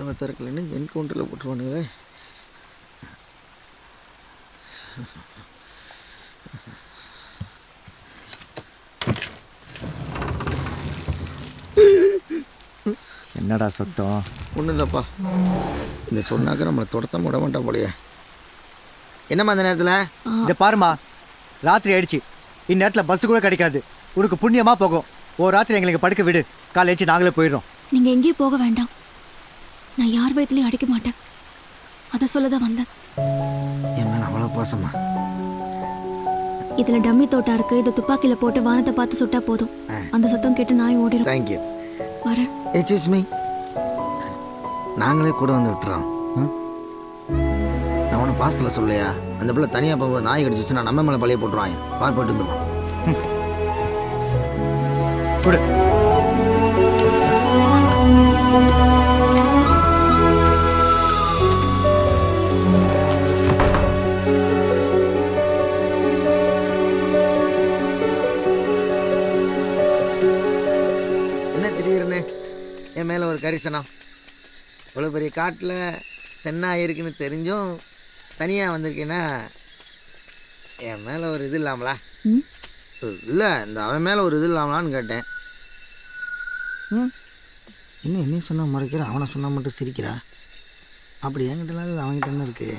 கதவை திறக்கலன்னு என்கவுண்டரில் போட்டுருவானுங்களே. என்னடா சத்தம்? ஒன்றும் இல்லைப்பா, இந்த சொன்னாக்க நம்மளை துரத்த விட மாட்டான் போலையே. என்னம்மா அந்த நேரத்தில்? இந்த பாருமா, ராத்திரி ஆயிடுச்சு. இந்நேரத்தில் பஸ்ஸு கூட கிடைக்காது. உனக்கு புண்ணியமாக போகும். ஒரு ராத்திரி எங்களுக்கு படுக்க விடு. காலை ஏச்சு நாங்களே போயிடுறோம். நீங்கள் எங்கேயும் போக வேண்டாம். நான் யார் வயத்துலையும் அடிக்க மாட்டேன். அதை சொல்லதான் வந்தேன். என் மேலே அவ்வளோ பாசமா? இதில் டம்மி தோட்டா இருக்கு. இதை துப்பாக்கியில் போட்டு வானத்தை பார்த்து சுட்டா போதும். அந்த சத்தம் கேட்டு நாய் ஓடிடும். தேங்க்யூ. வரேன். எக்ஸ்கியூஸ் மீ, நாங்களே கூட வந்து விட்டுறோம். நான் உனக்கு பாசத்தில் சொல்லையா, அந்த பிள்ளை தனியாக போக நாய் கடிச்சிச்சுன்னா நம்ம மேலே பழைய போட்டுருவாங்க. பார் போட்டு வந்துடுவோம். கொடு. என்ன திடீர்னு என் மேலே ஒரு கரிசனம்? இவ்வளோ பெரிய காட்டில் சென்னா இருக்குன்னு தெரிஞ்சும் தனியாக வந்திருக்கேன்னா என் மேலே ஒரு இது இல்லாமலா? இல்லை, இந்த அவன் மேலே ஒரு இது இல்லாமலான்னு கேட்டேன். என்ன சொன்னால் மறைக்கிற, அவனை சொன்னால் மட்டும் சிரிக்கிறா. அப்படி என்கிட்ட இல்லாத அவன்கிட்ட என்ன இருக்குது?